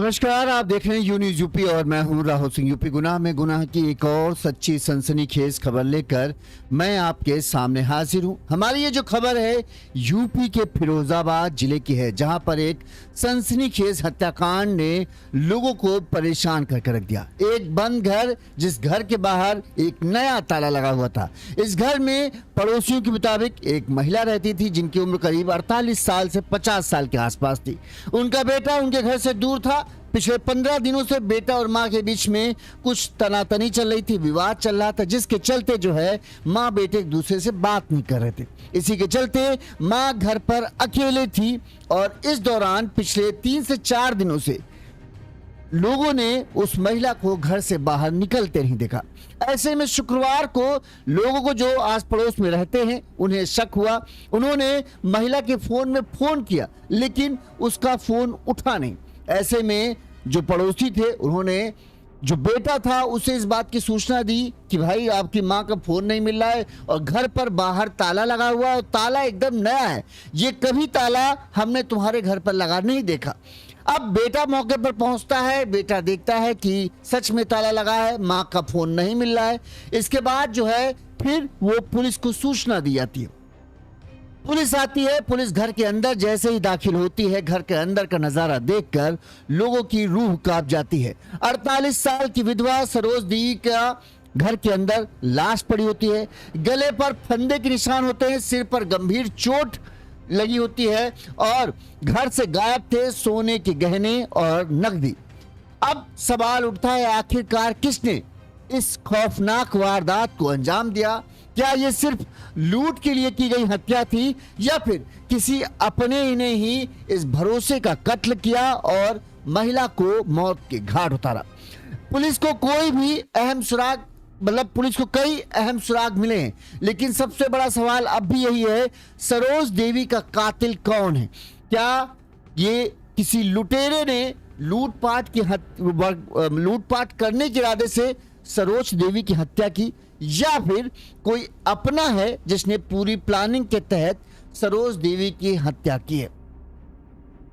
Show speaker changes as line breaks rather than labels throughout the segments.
नमस्कार, आप देख रहे हैं यू न्यूज़ यूपी और मैं हूं राहुल सिंह। यूपी गुनाह में गुनाह की एक और सच्ची सनसनीखेज खबर लेकर मैं आपके सामने हाजिर हूं। हमारी ये जो खबर है यूपी के फिरोजाबाद जिले की है, जहां पर एक सनसनीखेज हत्याकांड ने लोगों को परेशान करके रख दिया। एक बंद घर, जिस घर के बाहर एक नया ताला लगा हुआ था। इस घर में पड़ोसियों के मुताबिक एक महिला रहती थी जिनकी उम्र करीब 48 साल से 50 साल के आसपास थी। उनका बेटा उनके घर से दूर था। पिछले 15 दिनों से बेटा और मां के बीच में कुछ तनातनी चल रही थी, विवाद चल रहा था, जिसके चलते जो है मां बेटे एक दूसरे से बात नहीं कर रहे थे। इसी के चलते मां घर पर अकेले थी और इस दौरान पिछले 3 से 4 दिनों से लोगों ने उस महिला को घर से बाहर निकलते नहीं देखा। ऐसे में शुक्रवार को लोगों को जो आस पड़ोस में रहते हैं उन्हें शक हुआ। उन्होंने महिला के फोन में फोन किया, लेकिन उसका फोन उठा नहीं। ऐसे में जो पड़ोसी थे उन्होंने जो बेटा था उसे इस बात की सूचना दी कि भाई आपकी मां का फोन नहीं मिल रहा है और घर पर बाहर ताला लगा हुआ है और ताला एकदम नया है, ये कभी ताला हमने तुम्हारे घर पर लगा नहीं देखा। अब बेटा मौके पर पहुंचता है, बेटा देखता है कि सच में ताला लगा है, मां का फोन नहीं मिल रहा है। इसके बाद जो है फिर वो पुलिस को सूचना दी जाती है। पुलिस आती है। पुलिस घर के अंदर जैसे ही दाखिल होती है, घर के अंदर का नजारा देखकर लोगों की रूह कांप जाती है। 48 साल की विधवा सरोज देवी का घर के अंदर लाश पड़ी होती है। गले पर फंदे के निशान होते हैं, सिर पर गंभीर चोट लगी होती है और घर से गायब थे सोने के गहने और नकदी। अब सवाल उठता है, आखिरकार किसने इस खौफनाक वारदात को अंजाम दिया? क्या ये सिर्फ लूट के लिए की गई हत्या थी या फिर किसी अपने ही ने ही इस भरोसे का कत्ल किया और महिला को मौत के घाट उतारा? पुलिस को कोई भी अहम सुराग पुलिस को कई अहम सुराग मिले हैं, लेकिन सबसे बड़ा सवाल अब भी यही है, सरोज देवी का कातिल कौन है? क्या ये किसी लुटेरे ने लूटपाट करने के इरादे से सरोज देवी की हत्या की, या फिर कोई अपना है जिसने पूरी प्लानिंग के तहत सरोज देवी की हत्या की है?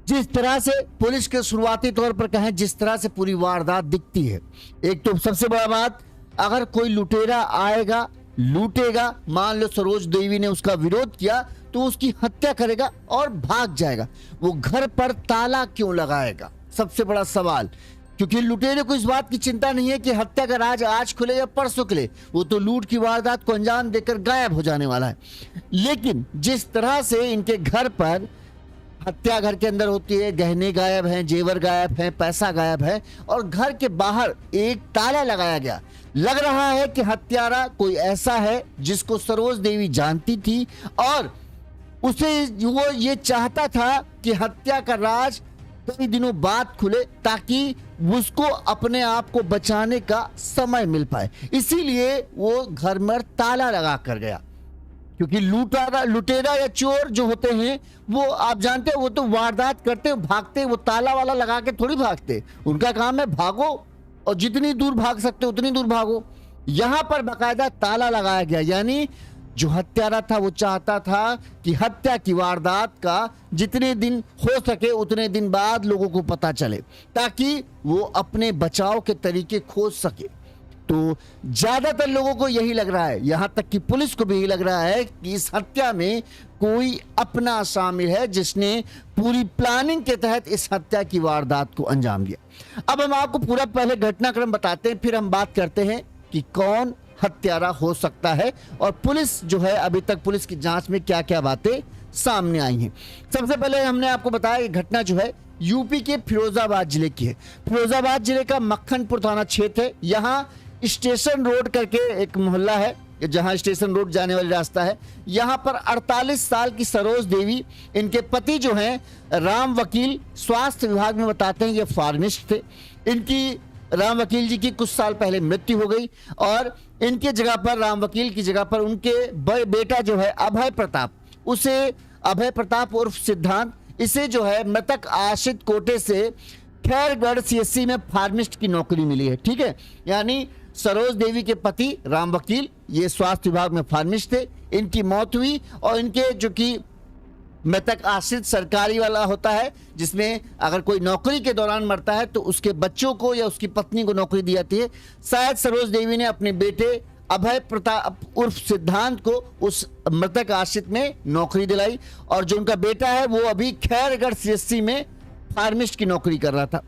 जिस तरह से पुलिस के शुरुआती तौर पर कहें, जिस तरह से पूरी वारदात दिखती है, एक तो सबसे बड़ा बात, अगर कोई लुटेरा आएगा लूटेगा, मान लो सरोज देवी ने उसका विरोध किया तो उसकी हत्या करेगा और भाग जाएगा, वो घर पर ताला क्यों लगाएगा? सबसे बड़ा सवाल। क्योंकि लुटेरे को इस बात की चिंता नहीं है कि हत्या का राज आज खुले या परसों खुले, वो तो लूट की वारदात को अंजाम देकर गायब हो जाने वाला है। लेकिन जिस तरह से इनके घर पर हत्या घर के अंदर होती है, गहने गायब हैं, जेवर गायब हैं, पैसा गायब है और घर के बाहर एक ताला लगाया गया, लग रहा है कि हत्यारा कोई ऐसा है जिसको सरोज देवी जानती थी और उसे वो ये चाहता था कि हत्या का राज कई दिनों बाद खुले ताकि उसको अपने आप को बचाने का समय मिल पाए। इसीलिए वो घर में ताला लगा कर गया। क्योंकि लुटेरा या चोर जो होते हैं वो आप जानते हैं, वो तो वारदात करते हैं, भागते, वो ताला वाला लगा के थोड़ी भागते। उनका काम है भागो और जितनी दूर भाग सकते उतनी दूर भागो। यहां पर बाकायदा ताला लगाया गया, यानी जो हत्यारा था वो चाहता था कि हत्या की वारदात का जितने दिन हो सके उतने दिन बाद लोगों को पता चले ताकि वो अपने बचाव के तरीके खोज सके। तो ज्यादातर लोगों को यही लग रहा है, यहां तक कि पुलिस को भी यही लग रहा है कि इस हत्या में कोई अपना शामिल है जिसने पूरी प्लानिंग के तहत इस हत्या की वारदात को अंजाम दिया। अब हम आपको पूरा पहले घटनाक्रम बताते हैं, फिर हम बात करते हैं कि कौन हत्यारा हो सकता है और पुलिस जो है अभी तक पुलिस की जांच में क्या क्या बातें सामने आई हैं। सबसे पहले हमने आपको बताया कि घटना जो है यूपी के फिरोजाबाद जिले की है। फिरोजाबाद जिले का मक्खनपुर थाना क्षेत्र है। यहाँ स्टेशन रोड करके एक मोहल्ला है, जहां स्टेशन रोड जाने वाली रास्ता है। यहां पर 48 साल की सरोज देवी, इनके पति जो हैं राम वकील, स्वास्थ्य विभाग में बताते हैं ये फार्मिस्ट थे। इनकी राम वकील जी की कुछ साल पहले मृत्यु हो गई और इनके जगह पर, राम वकील की जगह पर उनके बेटा जो है अभय प्रताप, उसे अभय प्रताप उर्फ सिद्धांत, इसे जो है मृतक आशित कोटे से खैरगढ़ सीएससी में फार्मिस्ट की नौकरी मिली है। ठीक है, यानी सरोज देवी के पति राम वकील ये स्वास्थ्य विभाग में फार्मिस्ट थे, इनकी मौत हुई और इनके जो कि मृतक आश्रित सरकारी वाला होता है, जिसमें अगर कोई नौकरी के दौरान मरता है तो उसके बच्चों को या उसकी पत्नी को नौकरी दी जाती है। शायद सरोज देवी ने अपने बेटे अभय प्रताप उर्फ सिद्धांत को उस मृतक आश्रित में नौकरी दिलाई, और जो उनका बेटा है वो अभी खैरगढ़ सीएससी में फार्मिस्ट की नौकरी कर रहा था।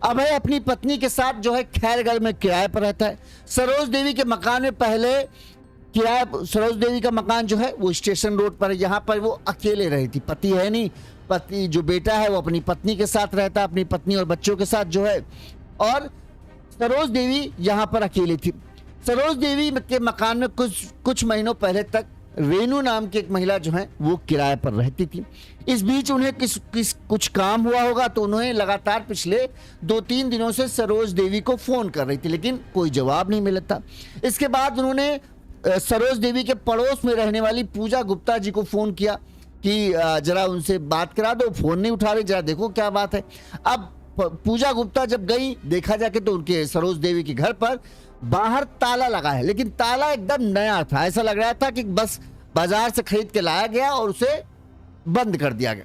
अभय अपनी पत्नी के साथ जो है खैरगढ़ में किराए पर रहता है। सरोज देवी के मकान में पहले सरोज देवी का मकान जो है वो स्टेशन रोड पर है। यहाँ पर वो अकेले रही थी, पति है नहीं, पति जो बेटा है वो अपनी पत्नी के साथ रहता है, अपनी पत्नी और बच्चों के साथ जो है, और सरोज देवी यहाँ पर अकेली थी। सरोज देवी के मकान में कुछ महीनों पहले तक रेनू नाम की एक महिला जो है वो किराए पर रहती थी। इस बीच उन्हें कुछ काम हुआ होगा तो उन्हें लगातार पिछले 2-3 दिनों से सरोज देवी को फोन कर रही थी, लेकिन कोई जवाब नहीं मिला था। इसके बाद उन्होंने सरोज देवी के पड़ोस में रहने वाली पूजा गुप्ता जी को फोन किया कि जरा उनसे बात करा दो, फोन नहीं उठा रही, जरा देखो क्या बात है। अब पूजा गुप्ता जब गई, देखा जाके तो उनके सरोज देवी के घर पर बाहर ताला लगा है, लेकिन ताला एकदम नया था। ऐसा लग रहा था कि बस बाजार से खरीद के लाया गया और उसे बंद कर दिया गया।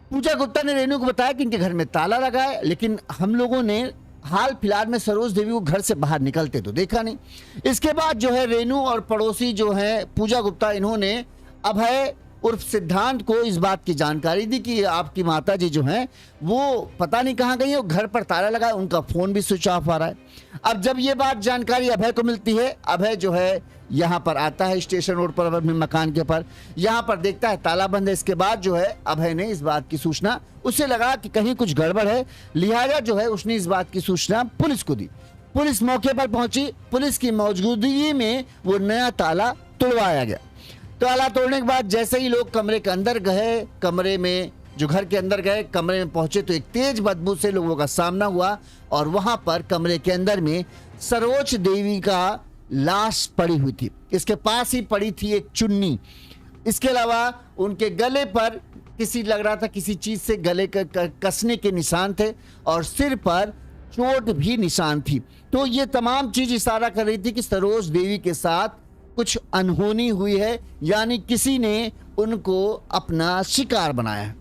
पूजा गुप्ता ने रेनू को बताया कि इनके घर में ताला लगा है, लेकिन हम लोगों ने हाल फिलहाल में सरोज देवी को घर से बाहर निकलते तो देखा नहीं। इसके बाद जो है रेनू और पड़ोसी जो है पूजा गुप्ता, इन्होंने अभय उर्फ सिद्धांत को इस बात की जानकारी दी कि आपकी माता जी जो हैं वो पता नहीं कहाँ गई है, घर पर ताला लगा है, उनका फोन भी स्विच ऑफ आ रहा है। अब जब ये बात जानकारी अभय को मिलती है, अभय जो है यहाँ पर आता है स्टेशन रोड पर अपने मकान के पर, यहाँ पर देखता है ताला बंद है। इसके बाद जो है अभय ने इस बात की सूचना, उसे लगा कि कहीं कुछ गड़बड़ है, लिहाजा जो है उसने इस बात की सूचना पुलिस को दी। पुलिस मौके पर पहुंची, पुलिस की मौजूदगी में वो नया ताला तोड़वाया गया। ताला तोड़ने के बाद जैसे ही लोग कमरे के अंदर गए, कमरे में जो घर के अंदर गए, कमरे में पहुंचे तो एक तेज बदबू से लोगों का सामना हुआ, और वहां पर कमरे के अंदर में सरोज देवी का लाश पड़ी हुई थी। इसके पास ही पड़ी थी एक चुन्नी। इसके अलावा उनके गले पर लग रहा था किसी चीज से गले कसने के निशान थे, और सिर पर चोट भी निशान थी। तो ये तमाम चीज इशारा कर रही थी कि सरोज देवी के साथ कुछ अनहोनी हुई है, यानी किसी ने उनको अपना शिकार बनाया है।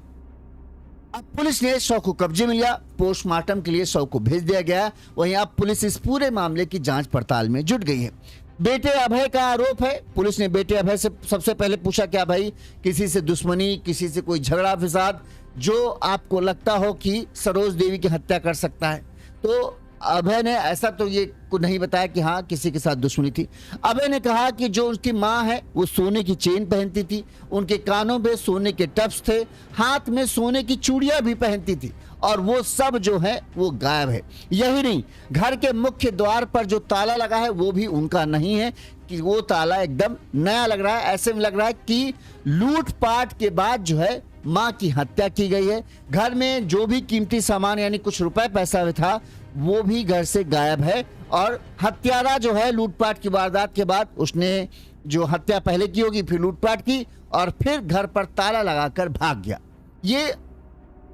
अब पुलिस ने शव को कब्जे में लिया, पोस्टमार्टम के लिए शव को भेज दिया गया। वहीं अब पुलिस इस पूरे मामले की जांच पड़ताल में जुट गई है। बेटे अभय का आरोप है, पुलिस ने बेटे अभय से सबसे पहले पूछा क्या भाई किसी से दुश्मनी, किसी से कोई झगड़ा फिसाद जो आपको लगता हो कि सरोज देवी की हत्या कर सकता है? तो अभय ने ऐसा तो ये को नहीं बताया कि हाँ किसी के साथ दुश्मनी थी। अभय ने कहा कि जो उसकी माँ है वो सोने की चेन पहनती थी, उनके कानों में सोने के टप्स थे, हाथ में सोने की चूड़ियां भी पहनती थी, और वो सब जो है वो गायब है। यही नहीं, घर के मुख्य द्वार पर जो ताला लगा है वो भी उनका नहीं है, कि वो ताला एकदम नया लग रहा है। ऐसे में लग रहा है कि लूटपाट के बाद जो है माँ की हत्या की गई है। घर में जो भी कीमती सामान यानी कुछ रुपए पैसा था वो भी घर से गायब है, और हत्यारा जो है लूटपाट की वारदात के बाद उसने जो हत्या पहले की होगी फिर लूटपाट की, और फिर घर पर ताला लगाकर भाग गया। ये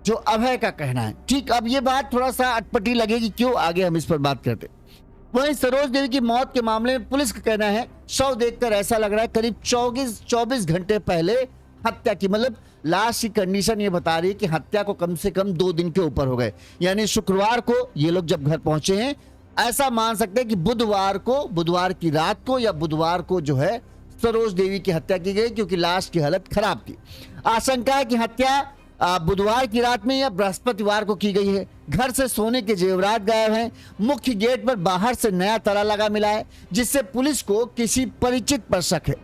जो अभय का कहना है। ठीक, अब ये बात थोड़ा सा अटपटी लगेगी, क्यों, आगे हम इस पर बात करते। वहीं सरोज देवी की मौत के मामले में पुलिस का कहना है शव देखकर ऐसा लग रहा है करीब 24 घंटे पहले हत्या की, मतलब लाश की कंडीशन ये बता रही है कि हत्या को कम से कम 2 दिन के ऊपर हो गए। यानी शुक्रवार को ये लोग जब घर पहुंचे हैं, ऐसा मान सकते हैं कि बुधवार की रात को या बुधवार को जो है सरोज देवी की हत्या की गई, क्योंकि लाश की हालत खराब थी। आशंका है कि हत्या बुधवार की रात में या बृहस्पतिवार को की गई है। घर से सोने के जेवरात गायब हैं। मुख्य गेट पर बाहर से नया ताला लगा मिला है, जिससे पुलिस को किसी परिचित पर शक है।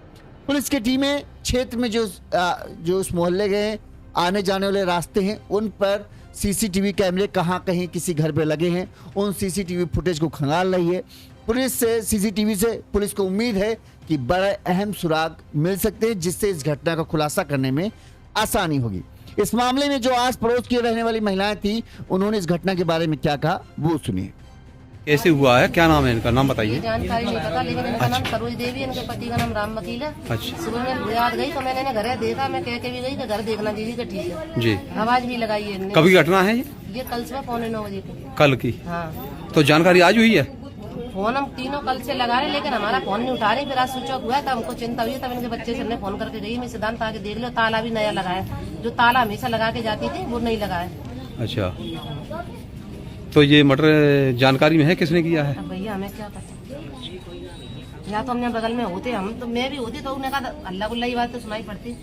पुलिस की टीमें क्षेत्र में जो उस मोहल्ले गए आने जाने वाले रास्ते हैं उन पर सीसीटीवी कैमरे कहाँ कहीं किसी घर पे लगे हैं, उन सीसीटीवी फुटेज को खंगाल रही है। सीसीटीवी से पुलिस को उम्मीद है कि बड़े अहम सुराग मिल सकते हैं, जिससे इस घटना का खुलासा करने में आसानी होगी। इस मामले में जो आस पड़ोस की रहने वाली महिलाएं थी, उन्होंने इस घटना के बारे में क्या कहा वो सुनिए।
कैसे हुआ है, क्या नाम है इनका, नाम बताइए।
जानकारी नहीं पता, लेकिन इनका नाम सरोज देवी, इनके पति का नाम राम वकील है।
अच्छा।
सुबह में गुजरात गई तो मैंने घर देखा, मैं कह के भी गई कि घर देखना दीदी का ठीक है
जी,
आवाज भी लगाई है इनने।
कभी घटना है
ये कल सुबह 8:45 बजे की।
कल की?
हाँ।
तो जानकारी आज हुई है?
फोन हम तीनों कल से लगा रहे, लेकिन हमारा फोन नहीं उठा रहे। फिर आज स्विच ऑफ हुआ तब हमको चिंता हुई, तब इनके बच्चे से हमने फोन करके गई, मैं सिद्धांत आके देख लो, ताला भी नया लगा है। जो ताला हमेशा लगा के जाती थी वो नहीं लगा है।
अच्छा, तो ये मर्डर जानकारी में है किसने किया है?
अब भैया हमें क्या पता, या तो हमने बगल में होते, हम तो मैं भी होती तो उन्हें कहा अल्लाह गुल्ला, ये बात तो सुनाई पड़ती।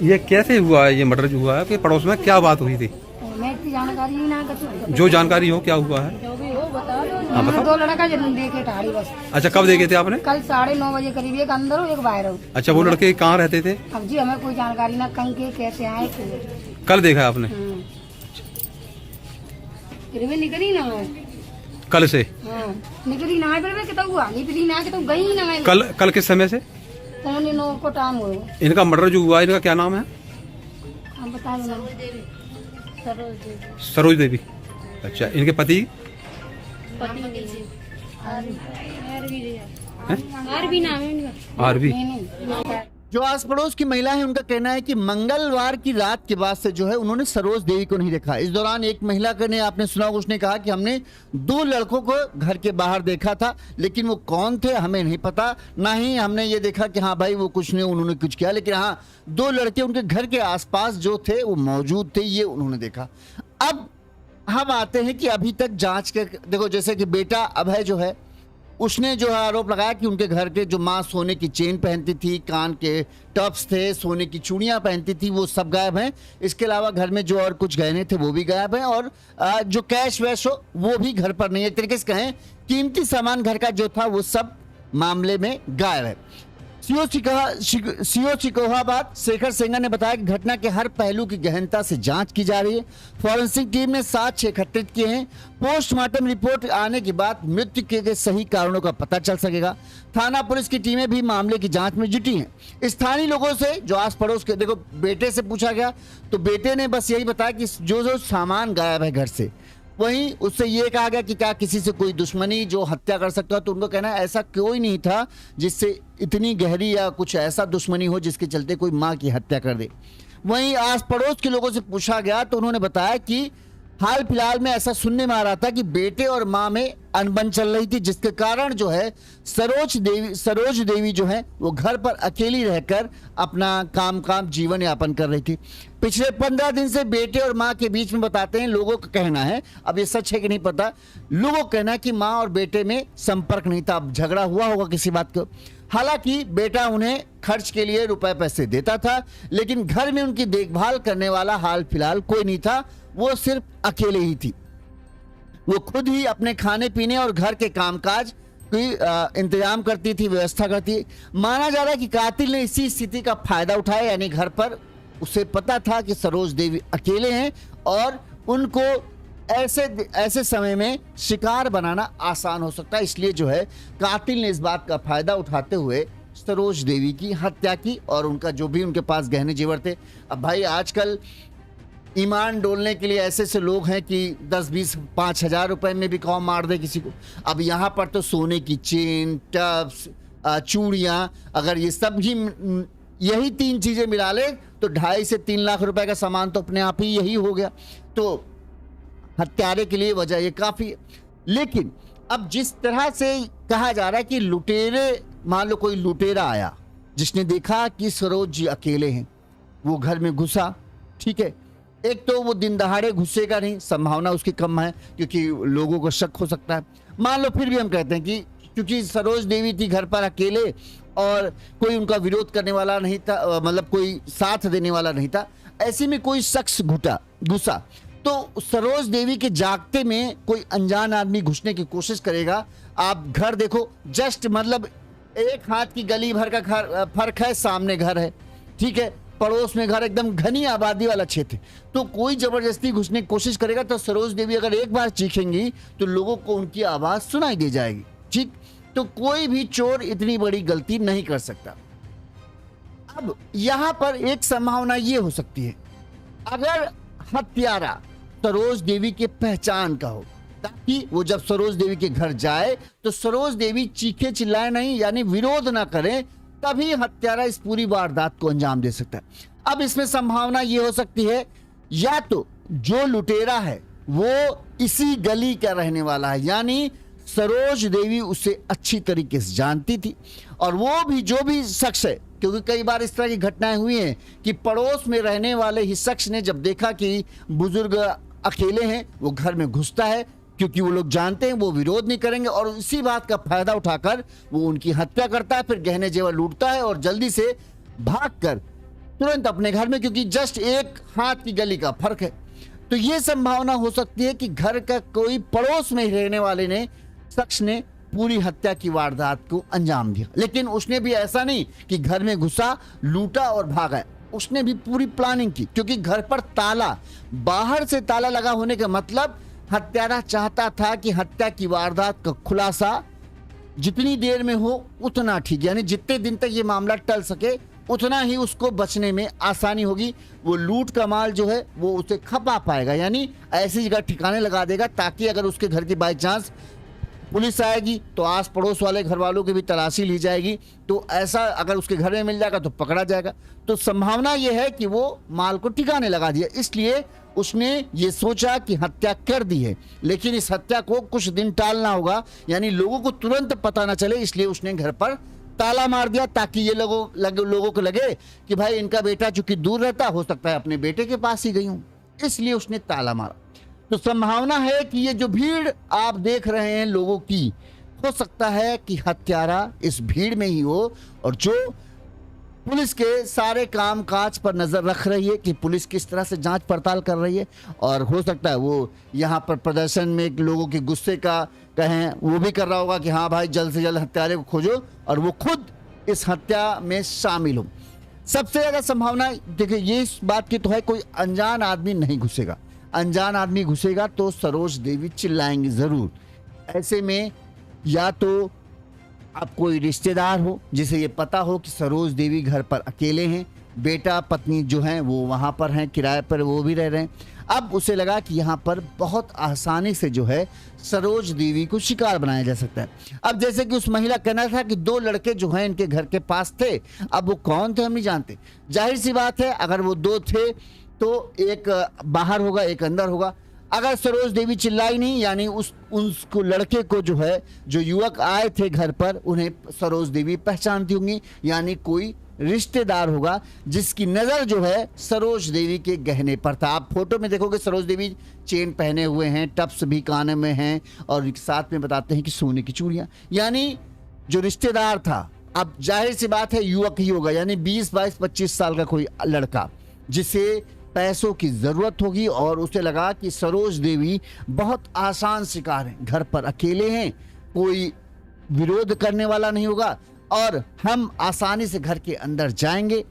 ये कैसे हुआ है ये मर्डर जो हुआ है, कि पड़ोस में क्या बात हुई थी?
मैं इतनी जानकारी ही ना कुछ,
जो जानकारी हो क्या हुआ है?
जो भी हो बता दो।
हाँ, बताओ।
2 लड़का जन्म दे के ठाड़ी बस।
अच्छा, कब देखे थे आपने?
कल 9:30 बजे करीब, एक अंदर हो एक बाहर हो।
अच्छा, वो लड़के कहाँ रहते थे?
अब जी हमें कोई जानकारी ना, कहीं के कैसे आए थे।
कल देखा है आपने?
फिर भी निकली ना मैं।
कल से?
हाँ, निकली ना फिर मैं कितना हुआ नहीं, फिर ना कितना गई ना मैं।
कल किस समय से?
9 को टाइम हो।
इनका मर्डर जो हुआ है, इनका क्या नाम है?
हम बता दो।
सरोज देवी। अच्छा, इनके पति?
आरबी नाम है इनका।
आरबी।
जो आस पड़ोस की महिला है उनका कहना है कि मंगलवार की रात के बाद से जो है उन्होंने सरोज देवी को नहीं देखा। इस दौरान एक महिला ने, आपने सुना, उसने कहा कि हमने 2 लड़कों को घर के बाहर देखा था, लेकिन वो कौन थे हमें नहीं पता, ना ही हमने ये देखा कि हाँ भाई वो कुछ नहीं, उन्होंने कुछ किया, लेकिन हाँ 2 लड़के उनके घर के आसपास जो थे वो मौजूद थे, ये उन्होंने देखा। अब हम आते हैं कि अभी तक जांच के देखो, जैसे कि बेटा अभय जो है उसने जो है आरोप लगाया कि उनके घर के जो माँ सोने की चेन पहनती थी, कान के टप्स थे, सोने की चूड़ियाँ पहनती थी, वो सब गायब हैं। इसके अलावा घर में जो और कुछ गहने थे वो भी गायब हैं, और जो कैश वैश हो वो भी घर पर नहीं है। एक तरीके से कहें कीमती सामान घर का जो था वो सब मामले में गायब है। सीओ सिकोहाबाद शेखर सेंगर ने बताया कि घटना के हर पहलू की गहनता से जांच की जा रही है। फॉरेंसिक टीम ने साक्ष्य एकत्रित किए हैं। पोस्टमार्टम रिपोर्ट आने के बाद मृत्यु के सही कारणों का पता चल सकेगा। थाना पुलिस की टीमें भी मामले की जांच में जुटी हैं। स्थानीय लोगों से जो आस पड़ोस के, देखो बेटे से पूछा गया तो बेटे ने बस यही बताया कि जो सामान गायब है घर से, वहीं उससे ये कहा गया कि क्या किसी से कोई दुश्मनी जो हत्या कर सकता है, तो उनको कहना है ऐसा कोई नहीं था जिससे इतनी गहरी या कुछ ऐसा दुश्मनी हो जिसके चलते कोई मां की हत्या कर दे। वहीं आस पड़ोस के लोगों से पूछा गया तो उन्होंने बताया कि हाल फिलहाल में ऐसा सुनने में आ रहा था कि बेटे और मां में अनबन चल रही थी, जिसके कारण जो है सरोज देवी जो है वो घर पर अकेली रहकर अपना काम जीवन यापन कर रही थी। पिछले 15 दिन से बेटे और मां के बीच में, बताते हैं लोगों का कहना है, अब ये सच है कि नहीं पता, लोगों का कहना है कि मां और बेटे में संपर्क नहीं था। अब झगड़ा हुआ होगा किसी बात को। हालांकि बेटा उन्हें खर्च के लिए रुपए पैसे देता था, लेकिन घर में उनकी देखभाल करने वाला हाल फिलहाल कोई नहीं था, वो सिर्फ अकेले ही थी। वो खुद ही अपने खाने पीने और घर के कामकाज की इंतजाम करती थी, व्यवस्था करती। माना जा रहा है कि कातिल ने इसी स्थिति का फायदा उठाया, यानी घर पर उसे पता था कि सरोज देवी अकेले हैं और उनको ऐसे समय में शिकार बनाना आसान हो सकता है, इसलिए जो है कातिल ने इस बात का फायदा उठाते हुए सरोज देवी की हत्या की और उनका जो भी उनके पास गहने जेवर थे। अब भाई आजकल ईमान डोलने के लिए ऐसे लोग हैं कि 10, 20, 5,000 रुपए में भी कौन मार दे किसी को। अब यहाँ पर तो सोने की चेन, टप्स, चूड़ियाँ, अगर ये सब ही यही 3 चीजें मिला ले तो 2.5 से 3 लाख रुपए का सामान तो अपने आप ही यही हो गया। तो हत्यारे के लिए वजह ये काफी है। लेकिन अब जिस तरह से कहा जा रहा है कि लुटेरे, मान लो कोई लुटेरा आया जिसने देखा कि सरोज जी अकेले हैं, वो घर में घुसा, ठीक है, एक तो वो दिन दहाड़े घुसेगा नहीं, संभावना उसकी कम है क्योंकि लोगों को शक हो सकता है। मान लो फिर भी हम कहते हैं कि क्योंकि सरोज देवी थी घर पर अकेले और कोई उनका विरोध करने वाला नहीं था, मतलब कोई साथ देने वाला नहीं था, ऐसे में कोई शख्स घुसा तो सरोज देवी के जागते में कोई अनजान आदमी घुसने की कोशिश करेगा। आप घर देखो, जस्ट मतलब 1 हाथ की गली भर का घर फर्क है, सामने घर है, ठीक है, पड़ोस में घर, एकदम घनी आबादी वाला क्षेत्र, तो कोई जबरदस्ती घुसने की कोशिश करेगा तो सरोज देवी अगर एक बार चीखेंगी तो लोगों को उनकी आवाज सुनाई दे जाएगी, ठीक। तो कोई भी चोर इतनी बड़ी गलती नहीं कर सकता। अब यहां पर एक संभावना यह हो सकती है, अगर हत्यारा सरोज देवी के पहचान का हो, ताकि वो जब सरोज देवी के घर जाए तो सरोज देवी चीखे चिल्लाए नहीं, यानी विरोध ना करें, तभी हत्यारा इस पूरी वारदात को अंजाम दे सकता है। अब इसमें संभावना ये हो सकती है, या तो जो लुटेरा है वो इसी गली का रहने वाला है, यानी सरोज देवी उसे अच्छी तरीके से जानती थी। और वो भी जो भी शख्स है, क्योंकि कई बार इस तरह की घटनाएं हुई हैं कि पड़ोस में रहने वाले ही शख्स ने जब देखा कि बुजुर्ग अकेले हैं, वो घर में घुसता है, क्योंकि वो लोग जानते हैं वो विरोध नहीं करेंगे, और इसी बात का फायदा उठाकर वो उनकी हत्या करता है, फिर गहने जेवर लूटता है और जल्दी से भागकर तुरंत अपने घर में, क्योंकि जस्ट एक हाथ की गली का फर्क है। तो ये संभावना हो सकती है कि घर का कोई पड़ोस में रहने वाले ने शख्स ने पूरी हत्या की वारदात को अंजाम दिया। लेकिन उसने भी ऐसा नहीं कि घर में घुसा, लूटा और भागा, उसने भी पूरी प्लानिंग की, क्योंकि घर पर ताला, बाहर से ताला लगा होने का मतलब हत्यारा चाहता था कि हत्या की वारदात का खुलासा जितनी देर में हो उतना ठीक, यानी जितने दिन तक ये मामला टल सके उतना ही उसको बचने में आसानी होगी। वो लूट का माल जो है वो उसे खपा पाएगा, यानी ऐसी जगह ठिकाने लगा देगा ताकि अगर उसके घर की बाई चांस पुलिस आएगी तो आस पड़ोस वाले घर वालों की भी तलाशी ली जाएगी, तो ऐसा अगर उसके घर में मिल जाएगा तो पकड़ा जाएगा। तो संभावना यह है कि वो माल को ठिकाने लगा दिया, इसलिए उसने ये सोचा कि हत्या कर दी है, लेकिन इस हत्या को कुछ दिन टालना होगा, यानी लोगों को तुरंत पता ना चले, इसलिए उसने घर पर ताला मार दिया ताकि ये लोगों को लगे कि भाई इनका बेटा चूंकि दूर रहता, हो सकता है अपने बेटे के पास ही गई हूं, इसलिए उसने ताला मारा। तो संभावना है कि ये जो भीड़ आप देख रहे हैं लोगों की, हो सकता है कि हत्यारा इस भीड़ में ही हो, और जो पुलिस के सारे कामकाज पर नजर रख रही है कि पुलिस किस तरह से जांच पड़ताल कर रही है, और हो सकता है वो यहाँ पर प्रदर्शन में लोगों के गुस्से का कहें वो भी कर रहा होगा कि हाँ भाई जल्द से जल्द हत्यारे को खोजो, और वो खुद इस हत्या में शामिल हो। सबसे ज्यादा संभावना देखिए ये इस बात की तो है, कोई अनजान आदमी नहीं घुसेगा, अनजान आदमी घुसेगा तो सरोज देवी चिल्लाएंगी जरूर। ऐसे में या तो आप कोई रिश्तेदार हो जिसे ये पता हो कि सरोज देवी घर पर अकेले हैं, बेटा पत्नी जो हैं वो वहाँ पर हैं, किराए पर वो भी रह रहे हैं। अब उसे लगा कि यहाँ पर बहुत आसानी से जो है सरोज देवी को शिकार बनाया जा सकता है। अब जैसे कि उस महिला कहना था कि 2 लड़के जो हैं इनके घर के पास थे, अब वो कौन थे हम नहीं जानते। जाहिर सी बात है अगर वो 2 थे तो एक बाहर होगा एक अंदर होगा। अगर सरोज देवी चिल्लाई नहीं, यानी उसको लड़के को जो है, जो युवक आए थे घर पर, उन्हें सरोज देवी पहचानती होंगी, यानी कोई रिश्तेदार होगा जिसकी नजर जो है सरोज देवी के गहने पर था। आप फोटो में देखोगे सरोज देवी चेन पहने हुए हैं, टप्स भी कान में हैं, और साथ में बताते हैं कि सोने की चूड़ियां, यानी जो रिश्तेदार था, अब जाहिर सी बात है युवक ही होगा, यानी 20, 22, 25 साल का कोई लड़का जिसे पैसों की जरूरत होगी, और उसे लगा कि सरोज देवी बहुत आसान शिकार है, घर पर अकेले हैं, कोई विरोध करने वाला नहीं होगा, और हम आसानी से घर के अंदर जाएंगे,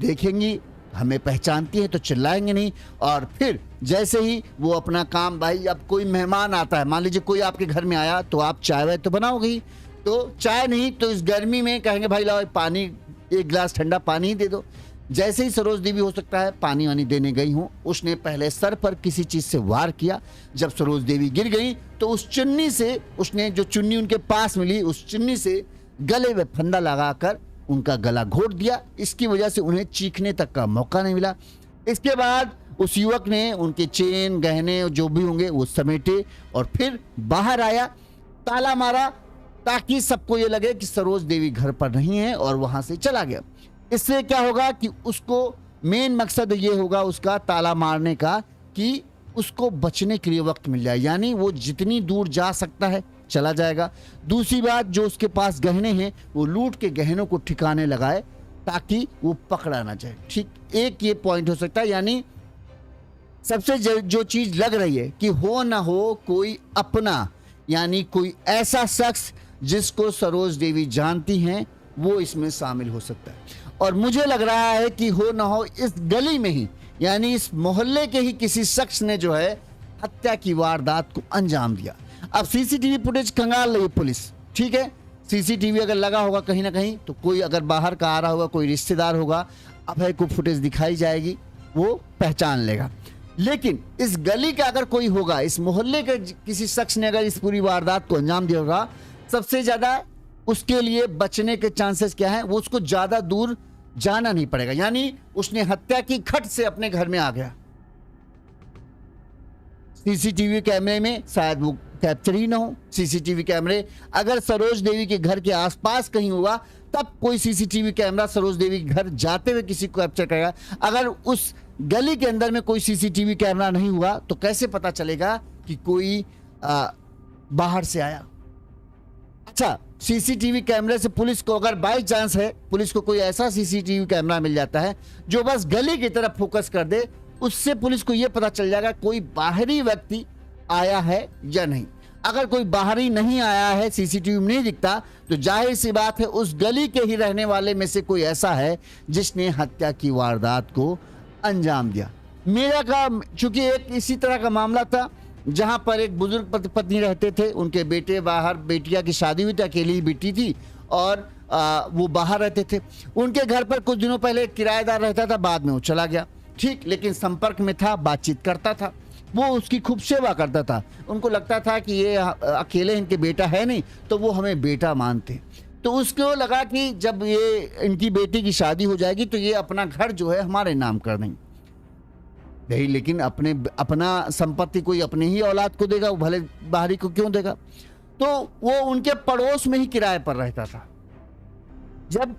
देखेंगी हमें पहचानती है तो चिल्लाएंगे नहीं, और फिर जैसे ही वो अपना काम, भाई अब कोई मेहमान आता है, मान लीजिए कोई आपके घर में आया तो आप चाय वाय तो बनाओगे ही, तो चाय नहीं तो इस गर्मी में कहेंगे भाई लाओ पानी, एक गिलास ठंडा पानी ही दे दो। जैसे ही सरोज देवी हो सकता है पानी वानी देने गई हूं, उसने पहले सर पर किसी चीज से वार किया। जब सरोज देवी गिर गई तो उस चुन्नी से, उसने जो चुन्नी उनके पास मिली उस चुन्नी से गले में फंदा लगाकर उनका गला घोट दिया। इसकी वजह से उन्हें चीखने तक का मौका नहीं मिला। इसके बाद उस युवक ने उनके चेन गहने जो भी होंगे वो समेटे और फिर बाहर आया, ताला मारा ताकि सबको ये लगे कि सरोज देवी घर पर नहीं है, और वहां से चला गया। इससे क्या होगा कि उसको मेन मकसद ये होगा उसका ताला मारने का कि उसको बचने के लिए वक्त मिल जाए, यानी वो जितनी दूर जा सकता है चला जाएगा। दूसरी बात, जो उसके पास गहने हैं वो लूट के गहनों को ठिकाने लगाए ताकि वो पकड़ा ना जाए। ठीक, एक ये पॉइंट हो सकता है, यानी सबसे जो चीज लग रही है कि हो ना हो कोई अपना, यानी कोई ऐसा शख्स जिसको सरोज देवी जानती हैं वो इसमें शामिल हो सकता है। और मुझे लग रहा है कि हो ना हो इस गली में ही, यानी इस मोहल्ले के ही किसी शख्स ने जो है हत्या की वारदात को अंजाम दिया। अब सीसीटीवी फुटेज खंगाल रही पुलिस, ठीक है, सीसीटीवी अगर लगा होगा कहीं ना कहीं तो कोई अगर बाहर का आ रहा होगा, कोई रिश्तेदार होगा, अभय को फुटेज दिखाई जाएगी, वो पहचान लेगा। लेकिन इस गली का अगर कोई होगा, इस मोहल्ले के किसी शख्स ने अगर इस पूरी वारदात को अंजाम दिया होगा, सबसे ज्यादा उसके लिए बचने के चांसेस क्या है, वो उसको ज्यादा दूर जाना नहीं पड़ेगा, यानी उसने हत्या की खट से अपने घर में आ गया। सीसीटीवी कैमरे में शायद वो कैप्चर ही ना हो। सीसीटीवी कैमरे अगर सरोज देवी के घर के आसपास कहीं हुआ तब कोई सीसीटीवी कैमरा सरोज देवी के घर जाते हुए किसी को कैप्चर करेगा। अगर उस गली के अंदर में कोई सीसीटीवी कैमरा नहीं हुआ तो कैसे पता चलेगा कि कोई बाहर से आया। अच्छा, सीसीटीवी कैमरे से पुलिस को अगर बाई चांस है, पुलिस को कोई ऐसा सीसीटीवी कैमरा मिल जाता है जो बस गली की तरफ फोकस कर दे, उससे पुलिस को यह पता चल जाएगा कोई बाहरी व्यक्ति आया है या नहीं। अगर कोई बाहरी नहीं आया है, सीसीटीवी में नहीं दिखता, तो जाहिर सी बात है उस गली के ही रहने वाले में से कोई ऐसा है जिसने हत्या की वारदात को अंजाम दिया। मेरा का चूंकि एक इसी तरह का मामला था जहां पर एक बुजुर्ग पति पत्नी रहते थे, उनके बेटे बाहर, बेटिया की शादी हुई थी, अकेली बेटी थी और वो बाहर रहते थे। उनके घर पर कुछ दिनों पहले एक किराएदार रहता था, बाद में वो चला गया, ठीक, लेकिन संपर्क में था, बातचीत करता था, वो उसकी खूब सेवा करता था। उनको लगता था कि ये अकेले इनके बेटा है नहीं, तो वो हमें बेटा मानते। तो उसको लगा कि जब ये इनकी बेटी की शादी हो जाएगी तो ये अपना घर जो है हमारे नाम कर देंगे। नहीं, लेकिन अपना संपत्ति कोई अपने ही औलाद को देगा, वो भले बाहरी को क्यों देगा। तो वो उनके पड़ोस में ही किराए पर रहता था। जब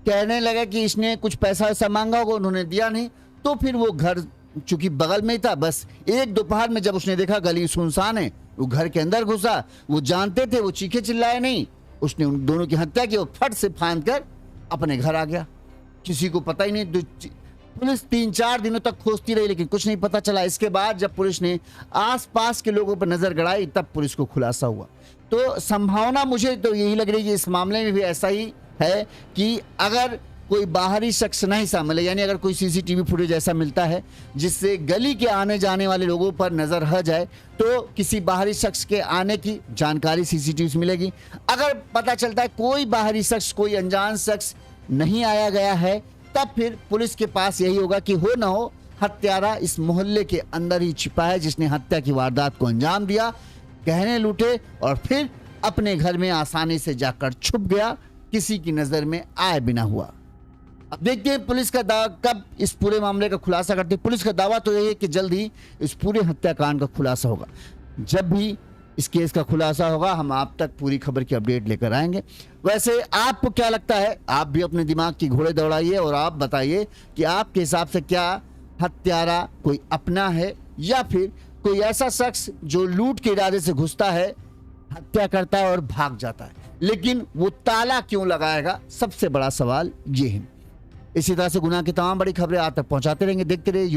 कहने लगा कि इसने कुछ पैसा वैसा मांगा होगा, उन्होंने दिया नहीं, तो फिर वो घर चूंकि बगल में ही था, बस एक दोपहर में जब उसने देखा गली सुनसान है, वो घर के अंदर घुसा। वो जानते थे, वो चीखे चिल्लाए नहीं, उसने उन दोनों की हत्या की। वो फट से फांद कर अपने घर आ गया, किसी को पता ही नहीं। पुलिस 3-4 दिनों तक खोजती रही लेकिन कुछ नहीं पता चला। इसके बाद जब पुलिस ने आसपास के लोगों पर नजर गड़ाई तब पुलिस को खुलासा हुआ। तो संभावना मुझे तो यही लग रही है कि इस मामले में भी ऐसा ही है कि अगर कोई बाहरी शख्स नहीं शामिल है, यानी अगर कोई सीसीटीवी फुटेज ऐसा मिलता है जिससे गली के आने जाने वाले लोगों पर नजर ह जाए, तो किसी बाहरी शख्स के आने की जानकारी सीसीटीवी से मिलेगी। अगर पता चलता है कोई बाहरी शख्स, कोई अनजान शख्स नहीं आया गया है, तब फिर पुलिस के पास यही होगा कि हो ना हो हत्यारा इस मोहल्ले के अंदर ही छिपा है जिसने हत्या की वारदात को अंजाम दिया, गहने लूटे और फिर अपने घर में आसानी से जाकर छुप गया, किसी की नजर में आए बिना हुआ। अब देखते हैं पुलिस का दावा कब इस पूरे मामले का खुलासा करती है। पुलिस का दावा तो यही है कि जल्द ही इस पूरे हत्याकांड का खुलासा होगा। जब भी इस केस का खुलासा होगा हम आप तक पूरी खबर की अपडेट लेकर आएंगे। वैसे आपको क्या लगता है? आप भी अपने दिमाग की घोड़े दौड़ाइए और आप बताइए कि आपके हिसाब से क्या हत्यारा कोई अपना है या फिर कोई ऐसा शख्स जो लूट के इरादे से घुसता है, हत्या करता है और भाग जाता है, लेकिन वो ताला क्यों लगाएगा? सबसे बड़ा सवाल ये है। इसी तरह से गुनाह की तमाम बड़ी खबरें आप तक पहुंचाते रहेंगे। देखते रहिए